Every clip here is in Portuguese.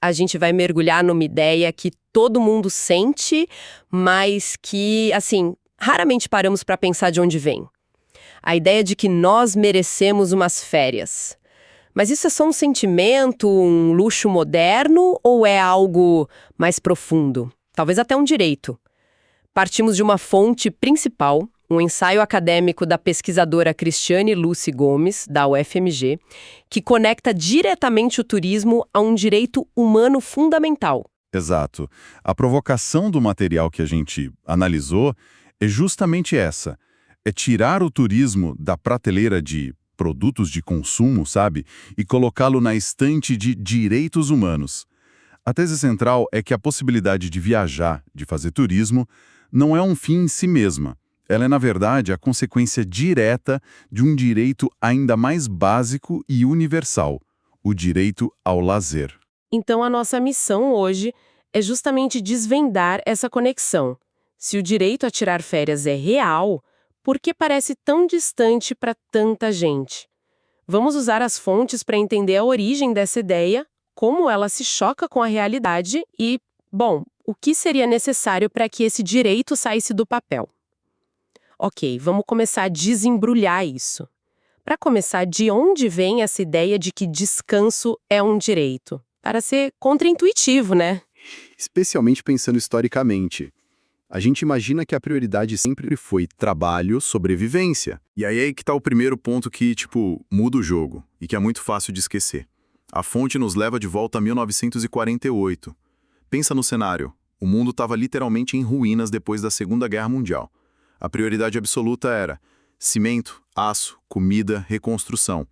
a gente vai mergulhar numa ideia que todo mundo sente, mas que, assim, raramente paramos para pensar de onde vem. A ideia de que nós merecemos umas férias. Mas isso é só um sentimento, um luxo moderno ou é algo mais profundo? Talvez até um direito. Partimos de uma fonte principal, um ensaio acadêmico da pesquisadora Cristiane Lucy Gomes, da UFMG, que conecta diretamente o turismo a um direito humano fundamental. Exato. A provocação do material que a gente analisou é justamente essa. É tirar o turismo da prateleira de produtos de consumo, sabe? E colocá-lo na estante de direitos humanos. A tese central é que a possibilidade de viajar, de fazer turismo, não é um fim em si mesma. Ela é, na verdade, a consequência direta de um direito ainda mais básico e universal, o direito ao lazer. Então, a nossa missão hoje é justamente desvendar essa conexão. Se o direito a tirar férias é real, por que parece tão distante para tanta gente? Vamos usar as fontes para entender a origem dessa ideia, como ela se choca com a realidade e, bom, o que seria necessário para que esse direito saísse do papel. Ok, vamos começar a desembrulhar isso. Para começar, de onde vem essa ideia de que descanso é um direito? Para ser contraintuitivo, né? Especialmente pensando historicamente. A gente imagina que a prioridade sempre foi trabalho, sobrevivência. E aí que tá o primeiro ponto que, muda o jogo e que é muito fácil de esquecer. A fonte nos leva de volta a 1948. Pensa no cenário. O mundo estava literalmente em ruínas depois da Segunda Guerra Mundial. A prioridade absoluta era cimento, aço, comida, reconstrução.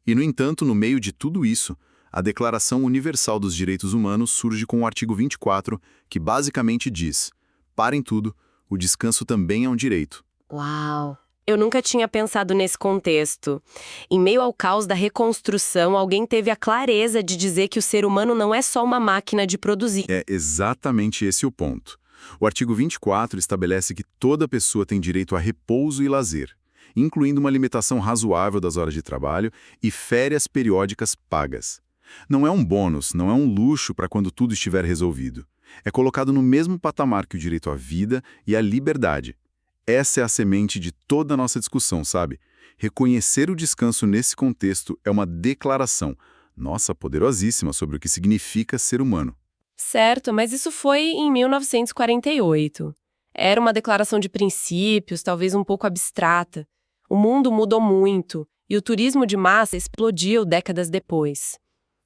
E, no entanto, no meio de tudo isso, a Declaração Universal dos Direitos Humanos surge com o artigo 24, que basicamente diz: parem tudo, o descanso também é um direito. Uau! Eu nunca tinha pensado nesse contexto. Em meio ao caos da reconstrução, alguém teve a clareza de dizer que o ser humano não é só uma máquina de produzir. É exatamente esse o ponto. O artigo 24 estabelece que toda pessoa tem direito a repouso e lazer, incluindo uma limitação razoável das horas de trabalho e férias periódicas pagas. Não é um bônus, não é um luxo para quando tudo estiver resolvido. É colocado no mesmo patamar que o direito à vida e à liberdade. Essa é a semente de toda a nossa discussão, sabe? Reconhecer o descanso nesse contexto é uma declaração, nossa, poderosíssima, sobre o que significa ser humano. Certo, mas isso foi em 1948. Era uma declaração de princípios, talvez um pouco abstrata. O mundo mudou muito e o turismo de massa explodiu décadas depois.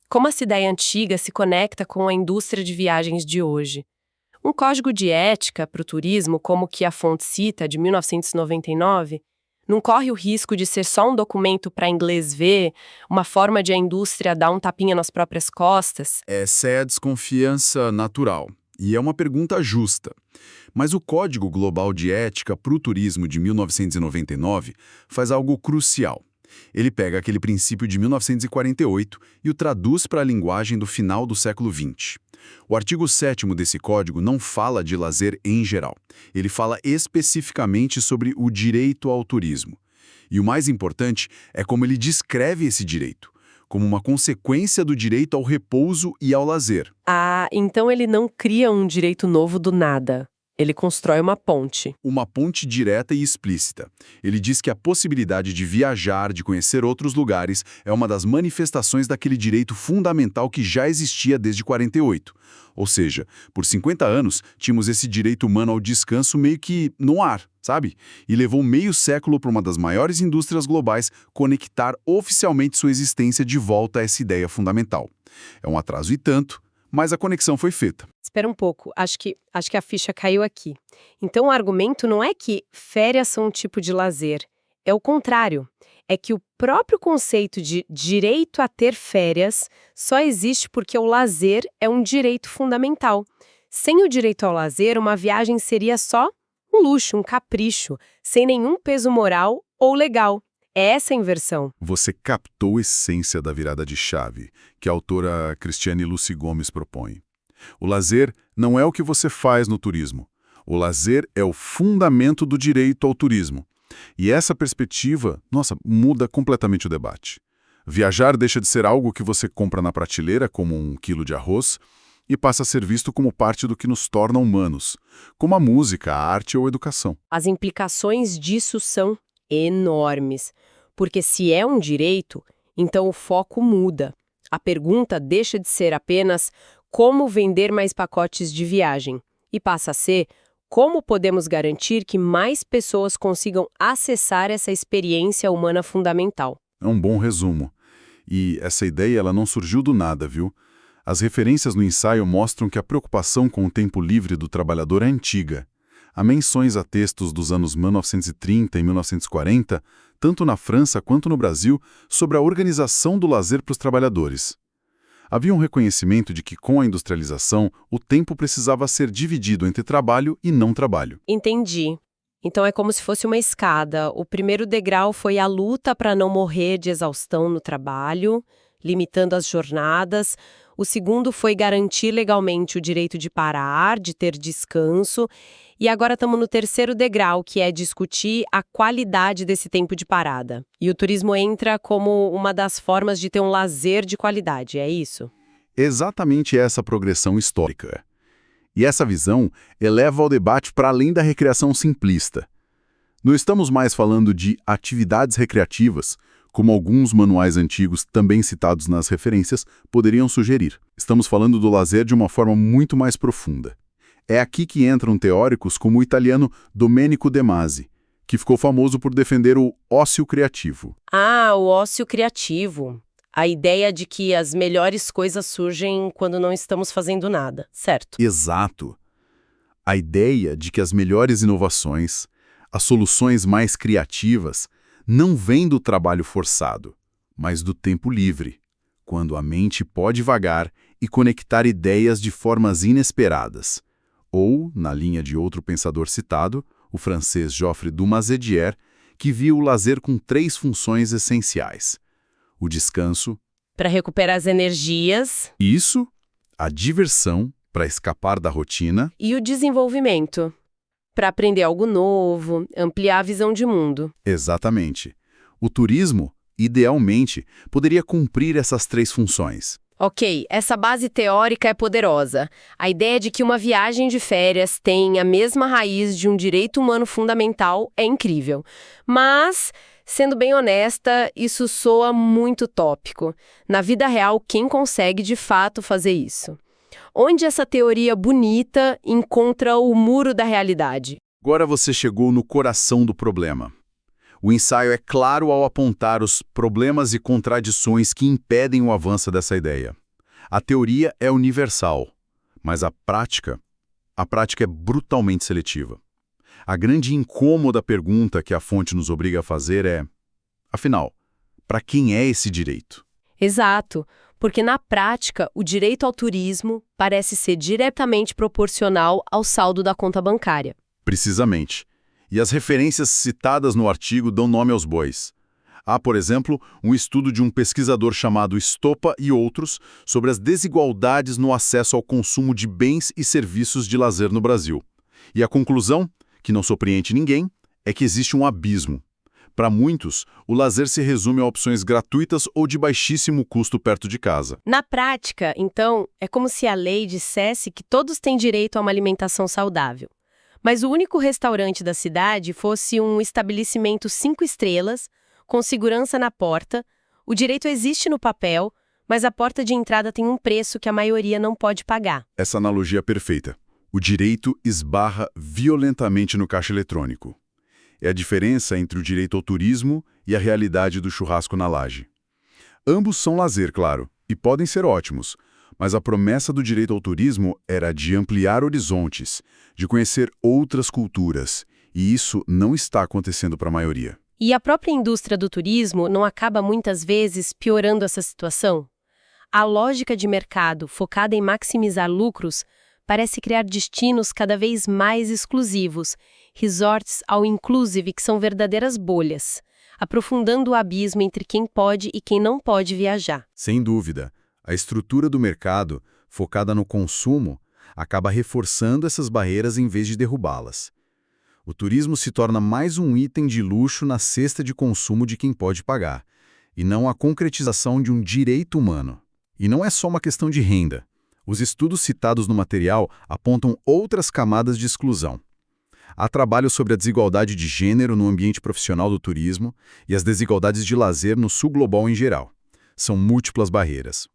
Como essa ideia antiga se conecta com a indústria de viagens de hoje? Um código de ética para o turismo, como o que a fonte cita, de 1999, não corre o risco de ser só um documento para inglês ver, uma forma de a indústria dar um tapinha nas próprias costas? Essa é a desconfiança natural, e é uma pergunta justa. Mas o Código Global de Ética para o Turismo de 1999 faz algo crucial. Ele pega aquele princípio de 1948 e o traduz para a linguagem do final do século XX. O artigo 7º desse código não fala de lazer em geral. Ele fala especificamente sobre o direito ao turismo. E o mais importante é como ele descreve esse direito, como uma consequência do direito ao repouso e ao lazer. Ah, então ele não cria um direito novo do nada. Ele constrói uma ponte. Uma ponte direta e explícita. Ele diz que a possibilidade de viajar, de conhecer outros lugares, é uma das manifestações daquele direito fundamental que já existia desde 48. Ou seja, por 50 anos, tínhamos esse direito humano ao descanso meio que no ar, sabe? E levou meio século para uma das maiores indústrias globais conectar oficialmente sua existência de volta a essa ideia fundamental. É um atraso e tanto, mas a conexão foi feita. Espera um pouco, acho que a ficha caiu aqui. Então o argumento não é que férias são um tipo de lazer, é o contrário. É que o próprio conceito de direito a ter férias só existe porque o lazer é um direito fundamental. Sem o direito ao lazer, uma viagem seria só um luxo, um capricho, sem nenhum peso moral ou legal. É essa a inversão. Você captou a essência da virada de chave que a autora Cristiane Lucy Gomes propõe. O lazer não é o que você faz no turismo. O lazer é o fundamento do direito ao turismo. E essa perspectiva, muda completamente o debate. Viajar deixa de ser algo que você compra na prateleira, como um quilo de arroz, e passa a ser visto como parte do que nos torna humanos, como a música, a arte ou a educação. As implicações disso são enormes, porque se é um direito, então o foco muda. A pergunta deixa de ser apenas como vender mais pacotes de viagem e passa a ser como podemos garantir que mais pessoas consigam acessar essa experiência humana fundamental. É um bom resumo. E essa ideia ela não surgiu do nada, viu? As referências no ensaio mostram que a preocupação com o tempo livre do trabalhador é antiga. Há menções a textos dos anos 1930 e 1940, tanto na França quanto no Brasil, sobre a organização do lazer para os trabalhadores. Havia um reconhecimento de que, com a industrialização, o tempo precisava ser dividido entre trabalho e não trabalho. Entendi. Então é como se fosse uma escada. O primeiro degrau foi a luta para não morrer de exaustão no trabalho, limitando as jornadas. O segundo foi garantir legalmente o direito de parar, de ter descanso. E agora estamos no terceiro degrau, que é discutir a qualidade desse tempo de parada. E o turismo entra como uma das formas de ter um lazer de qualidade, é isso? Exatamente essa progressão histórica. E essa visão eleva o debate para além da recreação simplista. Não estamos mais falando de atividades recreativas, como alguns manuais antigos, também citados nas referências, poderiam sugerir. Estamos falando do lazer de uma forma muito mais profunda. É aqui que entram teóricos como o italiano Domenico De Masi, que ficou famoso por defender o ócio criativo. Ah, o ócio criativo. A ideia de que as melhores coisas surgem quando não estamos fazendo nada, certo? Exato. A ideia de que as melhores inovações, as soluções mais criativas, não vêm do trabalho forçado, mas do tempo livre, quando a mente pode vagar e conectar ideias de formas inesperadas. Ou, na linha de outro pensador citado, o francês Geoffroy Dumas-Edier, que viu o lazer com 3 funções essenciais. O descanso, Para recuperar as energias, isso, a diversão, para escapar da rotina, e o desenvolvimento, para aprender algo novo, ampliar a visão de mundo. exatamente. O turismo, idealmente, poderia cumprir essas 3 funções. Ok, essa base teórica é poderosa. A ideia de que uma viagem de férias tem a mesma raiz de um direito humano fundamental é incrível. Mas, sendo bem honesta, isso soa muito utópico. Na vida real, quem consegue de fato fazer isso? Onde essa teoria bonita encontra o muro da realidade? Agora você chegou no coração do problema. O ensaio é claro ao apontar os problemas e contradições que impedem o avanço dessa ideia. A teoria é universal, mas a prática é brutalmente seletiva. A grande e incômoda pergunta que a fonte nos obriga a fazer é, afinal, para quem é esse direito? Exato, porque na prática, o direito ao turismo parece ser diretamente proporcional ao saldo da conta bancária. Precisamente. E as referências citadas no artigo dão nome aos bois. Há, por exemplo, um estudo de um pesquisador chamado Stoppa e outros sobre as desigualdades no acesso ao consumo de bens e serviços de lazer no Brasil. E a conclusão, que não surpreende ninguém, é que existe um abismo. Para muitos, o lazer se resume a opções gratuitas ou de baixíssimo custo perto de casa. Na prática, então, é como se a lei dissesse que todos têm direito a uma alimentação saudável. Mas o único restaurante da cidade fosse um estabelecimento 5 estrelas, com segurança na porta. O direito existe no papel, mas a porta de entrada tem um preço que a maioria não pode pagar. Essa analogia é perfeita. O direito esbarra violentamente no caixa eletrônico. É a diferença entre o direito ao turismo e a realidade do churrasco na laje. Ambos são lazer, claro, e podem ser ótimos, mas a promessa do direito ao turismo era de ampliar horizontes, de conhecer outras culturas, e isso não está acontecendo para a maioria. E a própria indústria do turismo não acaba muitas vezes piorando essa situação? A lógica de mercado focada em maximizar lucros parece criar destinos cada vez mais exclusivos, resorts all inclusive que são verdadeiras bolhas, aprofundando o abismo entre quem pode e quem não pode viajar. Sem dúvida, a estrutura do mercado, focada no consumo, acaba reforçando essas barreiras em vez de derrubá-las. O turismo se torna mais um item de luxo na cesta de consumo de quem pode pagar, e não a concretização de um direito humano. E não é só uma questão de renda. Os estudos citados no material apontam outras camadas de exclusão. Há trabalho sobre a desigualdade de gênero no ambiente profissional do turismo e as desigualdades de lazer no sul global em geral. São múltiplas barreiras.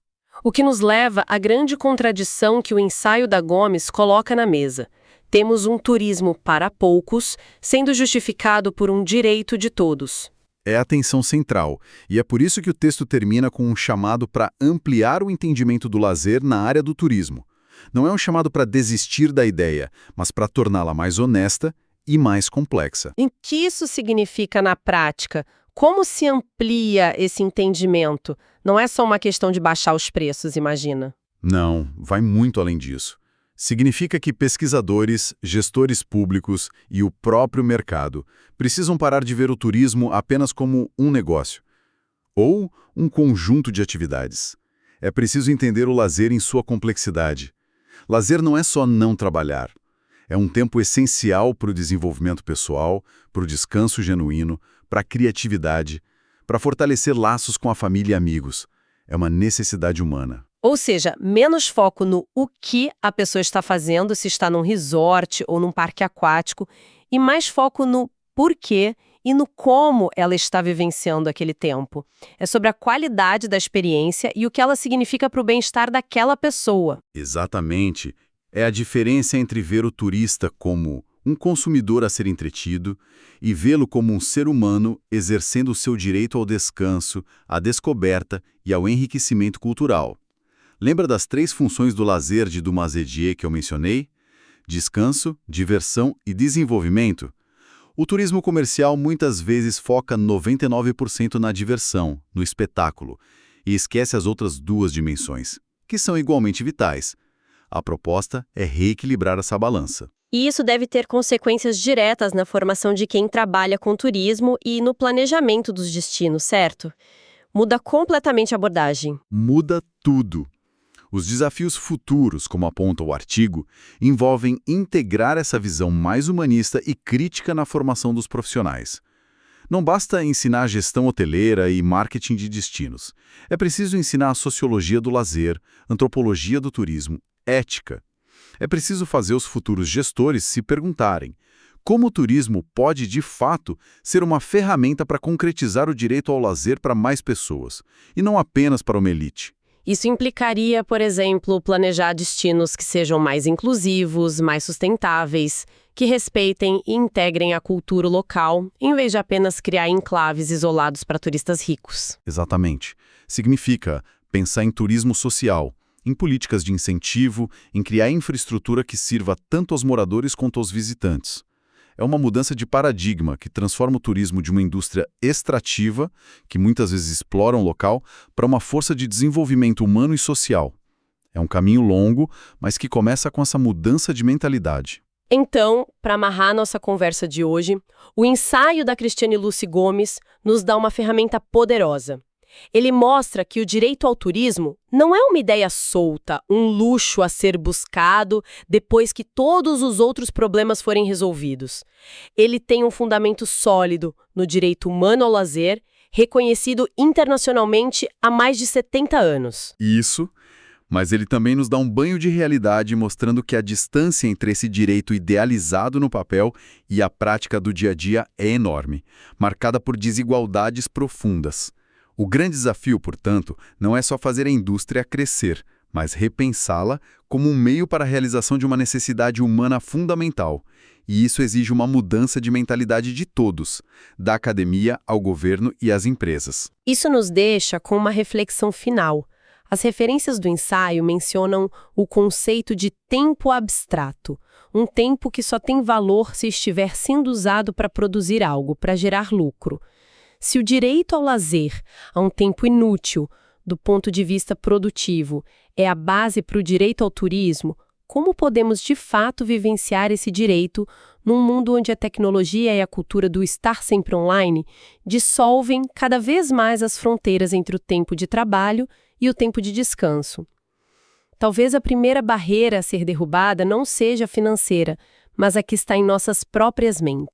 O que nos leva à grande contradição que o ensaio da Gomes coloca na mesa. Temos um turismo para poucos, sendo justificado por um direito de todos. É a tensão central, e é por isso que o texto termina com um chamado para ampliar o entendimento do lazer na área do turismo. Não é um chamado para desistir da ideia, mas para torná-la mais honesta e mais complexa. O que isso significa na prática? Como se amplia esse entendimento? Não é só uma questão de baixar os preços, imagina. Não, vai muito além disso. Significa que pesquisadores, gestores públicos e o próprio mercado precisam parar de ver o turismo apenas como um negócio ou um conjunto de atividades. É preciso entender o lazer em sua complexidade. Lazer não é só não trabalhar. É um tempo essencial para o desenvolvimento pessoal, para o descanso genuíno, para a criatividade, para fortalecer laços com a família e amigos. É uma necessidade humana. Ou seja, menos foco no o que a pessoa está fazendo, se está num resort ou num parque aquático, e mais foco no porquê e no como ela está vivenciando aquele tempo. É sobre a qualidade da experiência e o que ela significa para o bem-estar daquela pessoa. Exatamente. É a diferença entre ver o turista como um consumidor a ser entretido e vê-lo como um ser humano exercendo o seu direito ao descanso, à descoberta e ao enriquecimento cultural. Lembra das 3 funções do lazer de Dumas Hédier que eu mencionei? Descanso, diversão e desenvolvimento. O turismo comercial muitas vezes foca 99% na diversão, no espetáculo, e esquece as outras 2 dimensões, que são igualmente vitais. A proposta é reequilibrar essa balança. E isso deve ter consequências diretas na formação de quem trabalha com turismo e no planejamento dos destinos, certo? Muda completamente a abordagem. Muda tudo. Os desafios futuros, como aponta o artigo, envolvem integrar essa visão mais humanista e crítica na formação dos profissionais. Não basta ensinar gestão hoteleira e marketing de destinos. É preciso ensinar a sociologia do lazer, antropologia do turismo, ética. É preciso fazer os futuros gestores se perguntarem como o turismo pode, de fato, ser uma ferramenta para concretizar o direito ao lazer para mais pessoas, e não apenas para uma elite. Isso implicaria, por exemplo, planejar destinos que sejam mais inclusivos, mais sustentáveis, que respeitem e integrem a cultura local, em vez de apenas criar enclaves isolados para turistas ricos. Exatamente. Significa pensar em turismo social, em políticas de incentivo, em criar infraestrutura que sirva tanto aos moradores quanto aos visitantes. É uma mudança de paradigma que transforma o turismo de uma indústria extrativa, que muitas vezes explora um local, para uma força de desenvolvimento humano e social. É um caminho longo, mas que começa com essa mudança de mentalidade. Então, para amarrar nossa conversa de hoje, o ensaio da Cristiane Lucy Gomes nos dá uma ferramenta poderosa. Ele mostra que o direito ao turismo não é uma ideia solta, um luxo a ser buscado depois que todos os outros problemas forem resolvidos. Ele tem um fundamento sólido no direito humano ao lazer, reconhecido internacionalmente há mais de 70 anos. Isso, mas ele também nos dá um banho de realidade mostrando que a distância entre esse direito idealizado no papel e a prática do dia a dia é enorme, marcada por desigualdades profundas. O grande desafio, portanto, não é só fazer a indústria crescer, mas repensá-la como um meio para a realização de uma necessidade humana fundamental. E isso exige uma mudança de mentalidade de todos, da academia ao governo e às empresas. Isso nos deixa com uma reflexão final. As referências do ensaio mencionam o conceito de tempo abstrato, um tempo que só tem valor se estiver sendo usado para produzir algo, para gerar lucro. Se o direito ao lazer, a um tempo inútil, do ponto de vista produtivo, é a base para o direito ao turismo, como podemos de fato vivenciar esse direito num mundo onde a tecnologia e a cultura do estar sempre online dissolvem cada vez mais as fronteiras entre o tempo de trabalho e o tempo de descanso? Talvez a primeira barreira a ser derrubada não seja financeira, mas a que está em nossas próprias mentes.